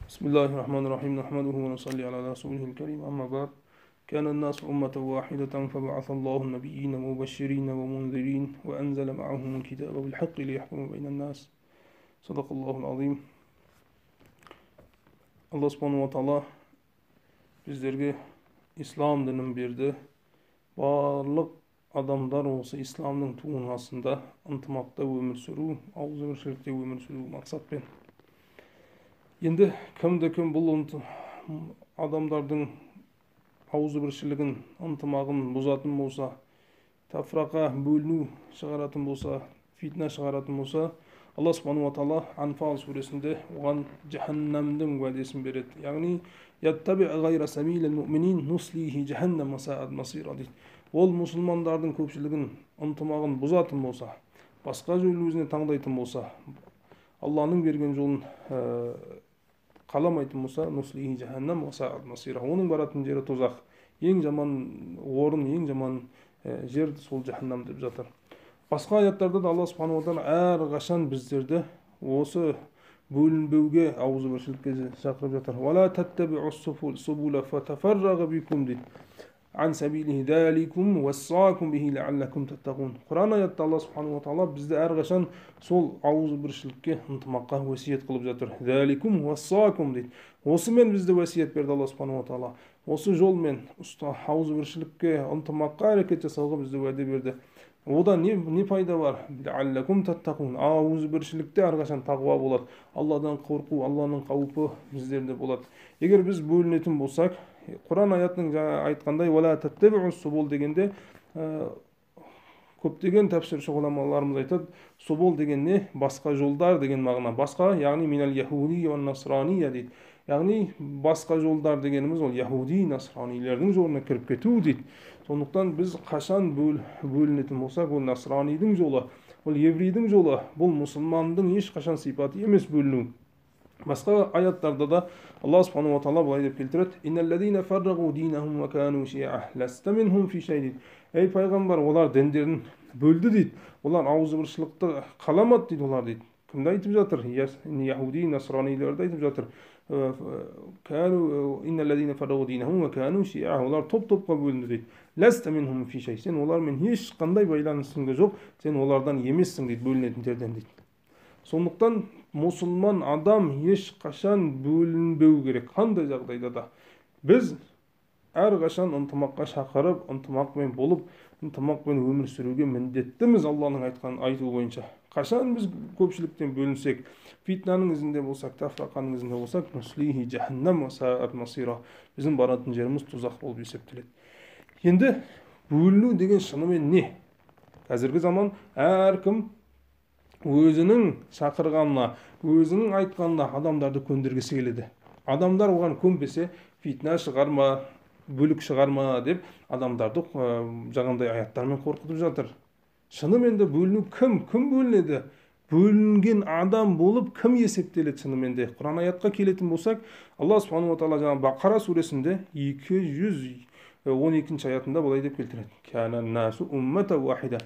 بسم الله الرحمن الرحيم نحمده ونصلي على رسوله الكريم أما بعد كان الناس أمة واحدة فبعث الله النبيين مبشرين ومنذرين وأنزل معهم الكتاب بالحق ليحكم بين الناس صدق الله العظيم. Allah subhanahu wa ta'ala bizlerge İslam dinin berdi. Bарлык адамдар осы исламның туғанасында ынтымақта өмір сүру, ауызбіршілікте өмір сүру мақсатпен. Енді кім бұл адамдардың ауызбіршілігін, ынтымағын бұзатын болса, тафрақа бөліну шығаратын болса, фитна шығаратын болса, Алла субхану ва таала Анфал сүресінде оған жаханнамдың уәдесін береді. Яғни яттаби гайра самилил муъминин нуслихи жаханнам ва саат масира дейді. Ол мұсылмандардың көпшілігін ынтымағын бұзатын болса, басқа жолын өзіне таңдайтын болса, Алланың берген жолын қаламайтын болса, нуслихи жаханнам ва саат масира. Оның баратын жері тозақ. Ең жаман орын, ең жаман жер сол жаханнам деп жатыр. Басқа аяттарда да Алла субхану ва таала әрқашан біздерді осы бөлінбеуге, ауызбіршілікке шақырып жатыр. Вала таттабиус субула фатафаррага бикум дейді. Ан сабилихи заликум вассакум бихи лааллакум таттақун. Құран аятта Алла субхану ва таала бізді әрқашан сол ауызбіршілікке, ынтымаққа өсиет қылып жатыр. Заликум вассакум дейді. Осымен бізді өсиет берді Алла субхану ва таала. Осы жолмен ауызбіршілікке, ынтымаққа әрекет жасауға бізді уәде берді. Одан не пайда бар? Лааллакум таттақун. Ауызбіршілікте әрқашан тақуа болады. Алладан қорқу, Алланың қаупі біздерде болады. Егер біз бөлінетін болсақ, Құран аятының айтқандай вала таттабиус субул дегенде көптеген тәпсірші ғұламаларымыз айтады, субул деген не? Басқа жолдар деген мағына. Басқа, яғни минал яхуди ва насрания дейді. Яғни басқа жолдар дегеніміз ол яхуди, насранилердің жолына кіріп кету дейді. Сондықтан біз қашан бөлінетін болсақ, ол насранидың жолы, ол еврейдің жолы, бұл мұсылмандың ешқашан сипаты емес бөліну. Басқа аяттарда да Алла субхану ва таала былай деп келтіреді: "Инналлазина фаррагу динахум ва кану ши'a ласта минхум фи шей" дейді. Ей пайғамбар, олар діндерін бөлді дейді. Олар ауызбіршілікті қаламады дейді олар дейді. Кімді айтып жатыр? Яхуди, насранилерді айтып жатыр. Инналлазина фаррагу динахум ва кану ши'a. Олар топ-топқа бөлінді дейді. Ласта минхум фи шей. Сен олармен ешқандай байланысың да жоқ. Сен олардан емессің дейді, бөлінетіндерден дейді. Сондықтан мұсылман адам ешқашан бөлінбеу керек. Қандай жағдайда да біз әрқашан ынтымаққа шақырып, ынтымақпен болып, ынтымақпен өмір сүруге міндеттіміз. Алланың айтқан айтуы бойынша. Қашан біз көпшіліктен бөлінсек, фитнаның ізінде болсақ, тафрақаның ізінде болсақ, нуслихи жаханнам ва саат масира. Біздің баратын жеріміз тозақ болып есептеледі. Енді бөліну деген шынымен не? Қазіргі заман әркім өзінің шақырғанына, өзінің айтқанына адамдарды көндіргісі келеді. Адамдар оған көнбесе, фитна шығарма, бөлік шығарма деп адамдарды жаңағындай аяттармен қорқытып жатыр. Шынымен де бөліну кім бөлінеді? Бөлінген адам болып кім есептеледі шынымен де? Құран аятқа келетін болсақ, Алла субхану ва таала жаңа Бақара сүресінде 212 аятында былай деп келтіреді: "Кана насу уммата вахида."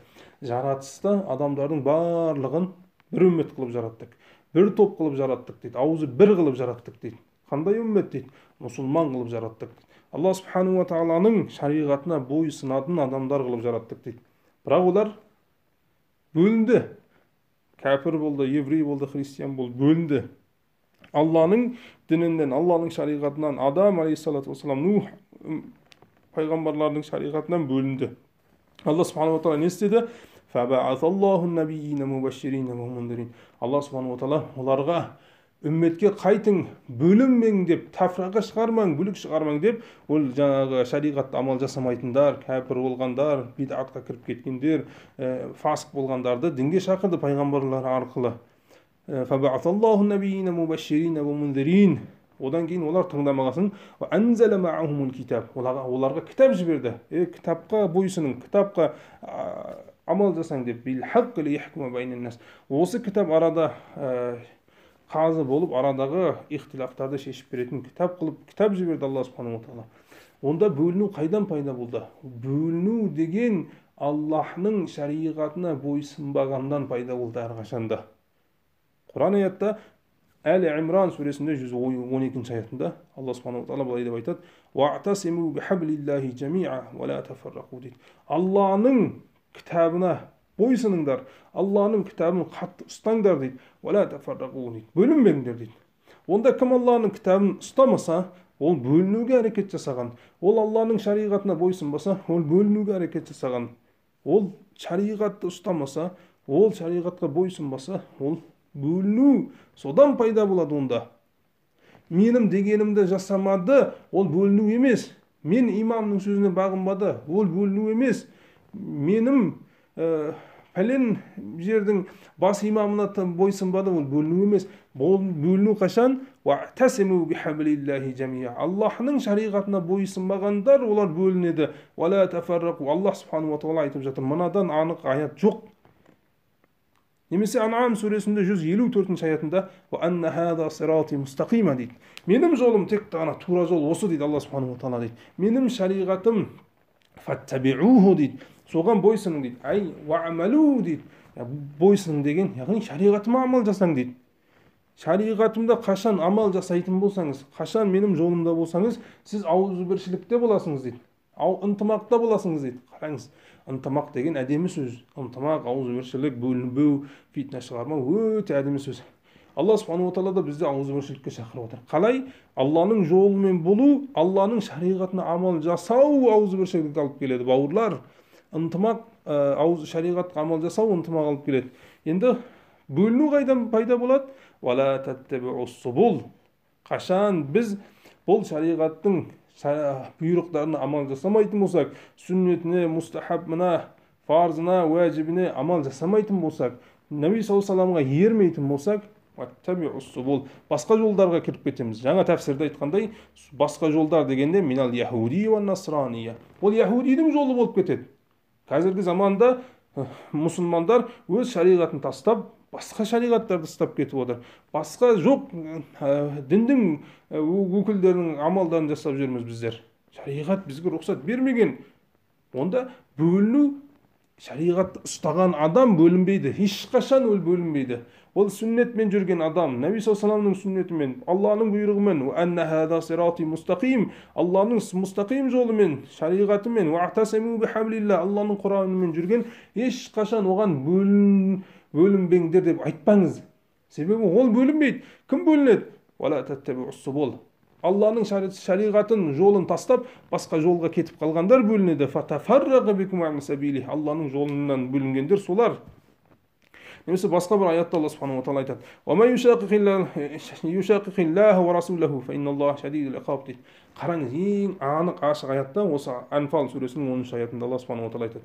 Жаратыста адамдардың барлығын бір үммет қылып жараттық. Бір топ қылып жараттық дейді. Аузы бір қылып жараттық дейді. Қандай үммет дейді? Мұсылман қылып жараттық. Алла субхану ва тааланың шариғатына бойсынатын адамдар қылып жараттық дейді. Бірақ олар бөлінді. Кәпір болды, еврей болды, христиан болды, бөлінді. Алланың дінінен, Алланың шариғатынан, Адам алейхиссалату вассалам, Нух пайғамбарлардың шариғатынан бөлінді. Алла субхану ва таала не істеді? Фаба'аталлаху набийина мубашширина ва мунзирин. Алла субхану ва таала оларға үмметке қайтың, бөлінмең деп, тафрақа шығармаң, бүлік шығармаң деп, ол жаңағы шариғатта амал жасамайтындар, кәпір болғандар, бидатқа кіріп кеткендер, фасық болғандарды дінге шақырды пайғамбарлар арқылы. Фаба'аталлаху набийина мубашширина ва мунзирин. Одан кейін олар тыңдамағасын, анзала ма'ахумул китаб. Оларға кітап жіберді. Кітапқа бойсының, кітапқа амал жасаң деп, бил хаққи лияхкума байнан нас. Осы кітап арада қазы болып, арадағы ихтилафтарды шешіп беретін кітап қылып, кітап жіберді Алла субхану ва таала. Онда бөліну қайдан пайда болды? Бөліну деген Аллахның шариғатына бойсынбағандан пайда болды әрқашанда. Құран аятта Әли Имран сүресінде 112 аятында Алла Субхану тағала былай деп айтады: "Вa'тасиму бихаблиллахи джами'a ва ла тафаррaqu" дейді. Алланың кітабына бойсыныңдар, Алланың кітабын қатты ұстаңдар дейді. "Ва ла тафаррaqu" дейді. Бөлінбеңдер дейді. Онда кім Алланың кітабын ұстамаса, ол бөлінуге әрекет жасаған. Ол Алланың шариғатына бойсынбаса, ол бөлінуге әрекет жасаған. Ол шариғатты ұстамаса, ол шариғатқа бойсынбаса, ол бөліну содан пайда болады. Онда менің дегенімді жасамады, ол бөліну емес. Мен имамның сөзіне бағынбады, ол бөліну емес. Менің пәлен жердің бас имамына бойсынбады, ол бөліну емес. Бұл бөліну қашан? "Вa'тасиму бихаблиллахи джами'a". Аллахның шариғатына бойсынбағандар, олар бөлінеді. "Ва ла тафаррaqu". Аллах Субхану ва тағала айтып жатыр. Мынадан анық аят жоқ. Немесе Ан'ам сүресінде 154 аятында "Ва анна хаза сирати мустақима" дейді. Менің жолым тек қана тура жол осы дейді Алла Субхану ва тағала дейді. Менің шариғатым фаттаби'уху дейді. Соған бойсының дейді. Ай вa'малу дейді. Бойсының деген, яғни шариғатыма амал жасаң дейді. Шариғатымда қашан амал жасайтын болсаңыз, қашан менің жолымда болсаңыз, сіз ауызбіршілікте боласыңыз дейді. Ынтымақта боласыңыз дейді. Қараңыз, ынтымақ деген әдемі сөз. Ынтымақ, ауызбіршілік, бөлінбеу, фитна шығармау өте әдемі сөз. Алла Субхану ва тағала да бізді ауызбіршілікке шақырып отыр. Қалай? Алланың жолымен болу, Алланың шариғатына амал жасау ауызбіршілікке алып келеді. Бауырлар, ынтымақ, шариғатқа амал жасау ынтымақ алып келеді. Енді бөліну қайдан пайда болады? "Вала таттаби'у субул". Қашан біз бұл шариғаттың бұйрықтарына амал жасамайтын болсақ, сүннетіне, мустахабына, фарзына, уәжібіне амал жасамайтын болсақ, Наби саллаллаху алейхи ва салламға ермейтін болсақ, "Ваттаби'у субул", басқа жолдарға кіріп кетеміз. Жаңа тәфсирде айтқандай, басқа жолдар дегенде минал яхуди ва насранияа. Ол яхудидің жолы болып кетеді. Қазіргі заманда мұсылмандар өз шариғатын тастап, басқа шариғаттарды ұстап кетіп отыр. Басқа жоқ діндің өкілдерінің амалдарын жасап жүрміз біздер. Шариғат бізге рұқсат бермеген. Онда бөліну, шариғатты ұстаған адам бөлінбейді. Ешқашан ол бөлінбейді. Ол сүннетмен жүрген адам, Наби саллаллаху алейхи сүннетімен, Алланың бұйрығымен, "Анна хаза сирати мустақим", Алланың мустақим жолымен, шариғатымен, "Вa'тасиму бихаблилlah", Алланың Құранымен жүрген, ешқашан оған бөлінбеңдер деп айтпаңыз. Себебі ол бөлінбейді. Кім бөлінеді? "Вала таттаби'у субул". Алланың шариғатын жолын тастап, басқа жолға кетіп қалғандар бөлінеді. "Фатафарраqa бикум ан сабилih". Алланың жолынан бөлінгендер солар. Немесе басқа бір аятта Алла Субхану ва тағала айтады: "Ва ма юшақиқиллаха ва расулаху фа инналлаха шадидул иқаб" дейді. Қараңыз, ең анық ашық аятта осы Анфал сүресінің 10 аятында Алла Субхану ва тағала айтады: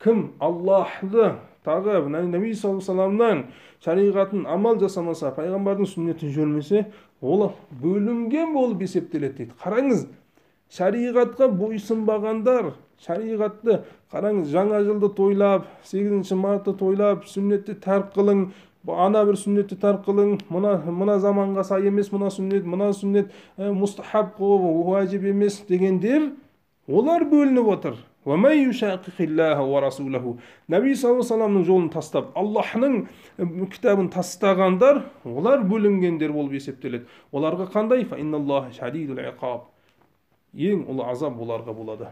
кім Аллахты, тағы Наби саллаллаху алейхи ва салламнан шариғатын амал жасамаса, пайғамбардың сүннетін жүрмесе, ол бөлінген болып есептеледі дейді. Қараңыз, шариғатқа бойсынбағандар, шариғатты қараңыз, жаңа жылды тойлап, 8 мартты тойлап, сүннетті тәрк қылың, ана бір сүннетті тәрк қылың, мына заманға сай емес, мына сүннет мустахаб, уәжіп емес дегендер, олар бөлініп отыр. Наби саллаллаху алейхи ва салламның жолын тастап, Аллахның кітабын тастағандар, олар бөлінгендер болып есептеледі. Оларға қандай? Фа инналлаха шадидул иқаб. Ең ұлы азап оларға болады.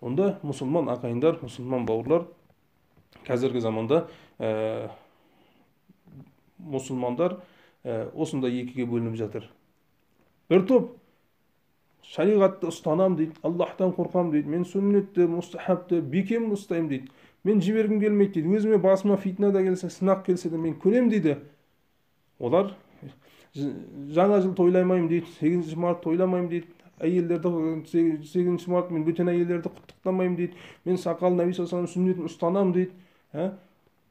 Онда мұсылман ағайындар, мұсылман бауырлар, қазіргі заманда мұсылмандар осында екіге бөлініп жатыр. Бір топ шариғатты ұстанам дейді, Аллахтан қорқам дейді, мен сүннетті, мустахабты, бекем ұстаймын дейді, мен жібергім келмейді дейді, өзіме басыма фитна да келсе, сынақ келсе де мен көрем дейді. Олар жаңа жыл тойлаймайым дейді, 8 март тойламайым дейді, әйелдерді 8 март мен бөтен әйелдерді құттықтамайым дейді, мен сақал Наби саллаллаху алейхи ва саллам сүннетін ұстанам дейді.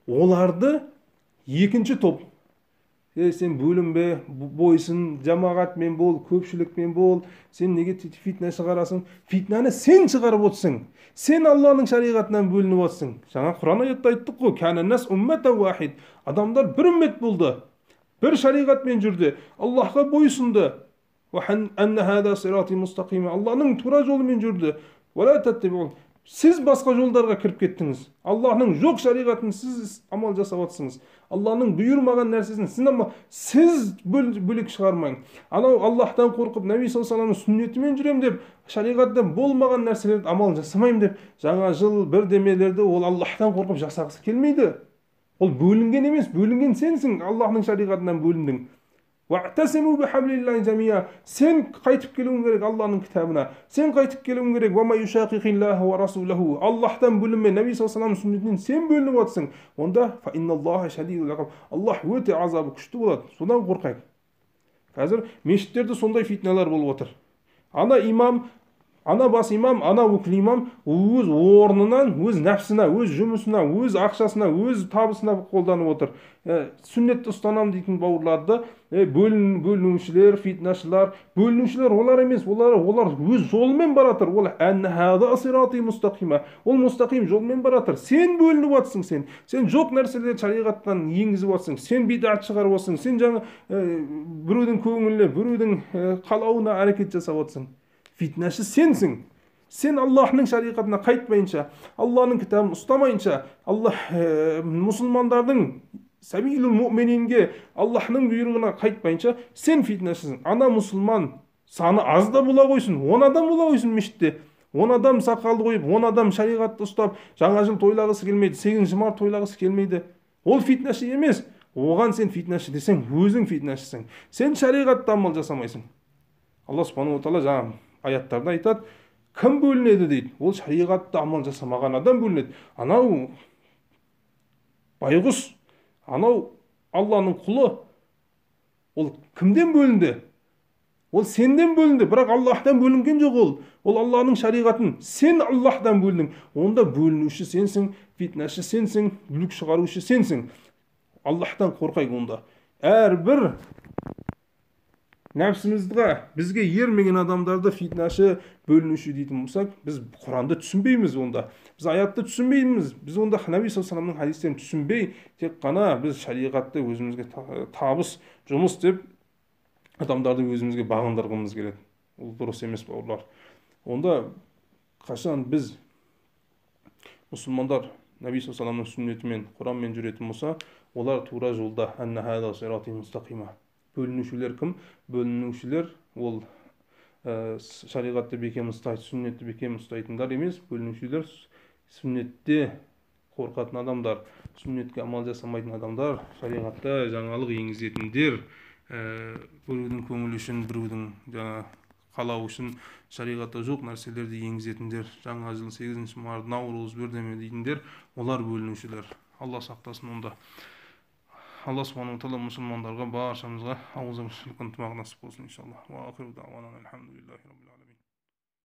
Оларды екінші топ, сен бөлінбе, бойсын, жамағатмен бол, көпшілікмен бол, сен неге фитна шығарасың? Фитнаны сен шығарып отырсың. Сен Алланың шариғатынан бөлініп отырсың. Жаңа Құран аятта айттық қой, "Кана нас умматан вахид". Адамдар бір үммет болды. Бір шариғатмен жүрді. Аллахқа бойсынды. "Ва анна хаза сирати мустақима". Алланың тура жолымен жүрді. "Ва ла таттаби'у". Сіз басқа жолдарға кіріп кеттіңіз. Аллахның жоқ шариғатын сіз амал жасап жатсыңыз. Аллахның бұйырмаған нәрсесін сіз бөлек шығармаң. Анау Аллахтан қорқып, Наби саллаллаху алейхи сүннетімен жүрем деп, шариғатта болмаған нәрселерді амал жасамайым деп, жаңа жыл бірдемелерді ол Аллахтан қорқып жасағысы келмейді. Ол бөлінген емес, бөлінген сенсің, Аллахның шариғатынан бөліндің. Сен қайтып келуің керек Аллахның кітабына. Сен қайтып келуің керек. Аллахтан бөлінме, Наби саллаллаху алейхи сүннетінен сен бөлініп жатсың. Онда Аллах өте азабы күшті болады. Содан қорқайық. Қазір мешіттерде сондай фитналар болып отыр. Ана имам, ана бас имам, ана өкіл имам өз орнынан, өз нәпсіне, өз жұмысына, өз ақшасына, өз табысына қолданып отыр. Сүннетті ұстанам дейтін бауырларды бөлінушілер, фитнашылар, бөлінушілер олар емес, олар өз жолымен баратыр. Ол мұстақим жолмен баратыр. Сен бөлініп жатсың, сен жоқ нәрселерді шариғаттан енгізіп жатсың, сен бидат шығарып жатсың, сен жаңа біреудің көңіліне, біреудің қалауына әрекет жасап жатсың. Фитнашы сенсің. Сен Аллахның шариғатына қайтпайынша, Аллахның кітабын ұстамайынша, мұсылмандардың сабилул муъмининге Аллахның бұйрығына қайтпайынша сен фитнашысың. Ана мұсылман саны аз да бола қойсын, 10 адам бола қойсын мешітте. 10 адам сақалды қойып, 10 адам шариғатты ұстап, жаңа жыл тойлағысы келмейді, 8 март тойлағысы келмейді. Ол фитнашы емес. Оған сен фитнашы десең, өзің фитнашысың. Сен шариғатта амал жасамайсың. Алла субханаху ва тағала жаңа аяттарда айтады, кім бөлінеді дейді. Ол шариғатта амал жасамаған адам бөлінеді. Анау байғұс, анау Алланың құлы, ол кімден бөлінді? Ол сенден бөлінді, бірақ Аллахтан бөлінген жоқ ол. Ол Алланың шариғатын, сен Аллахтан бөлдің. Онда бөлінуші сенсің, фитнашы сенсің, бүлік шығарушы сенсің. Аллахтан қорқайық онда. Әрбір нәпсімізді бізге ермеген адамдарды фитнашы, бөлінуші дейтін болсақ, біз Құранды түсінбейміз онда. Біз аятты түсінбейміз. Біз онда Наби саллаллаху алейхи хадистерін түсінбей, тек қана біз шариғатты өзімізге табыс, жұмыс деп адамдарды өзімізге бағындырғымыз келеді. Ол дұрыс емес, бауырлар. Онда қашан біз мұсылмандар Наби саллаллаху алейхи сүннетімен, Құранмен жүретін болса, олар тура жолда. Бөлінушілер кім? Бөлінушілер ол шариғатты бекем ұстайды, сүннетті бекем ұстайтындар емес. Бөлінушілер сүннетте қорқатын адамдар, сүннетке амал жасамайтын адамдар, шариғатта жаңалық енгізетіндер, біреудің көңілі үшін, біреудің қалау үшін шариғатта жоқ нәрселерді енгізетіндер, жаңа жыл 8 март, Наурыз, бірдеме дейтіндер, олар бөлінушілер. Алла сақтасын онда. Алла субханаху ва тағала мұсылмандарға баршамызға ауызбіршілік ынтымақ насып болсын иншаллах. Ва ахиру дағуана алхамдулиллахи раббил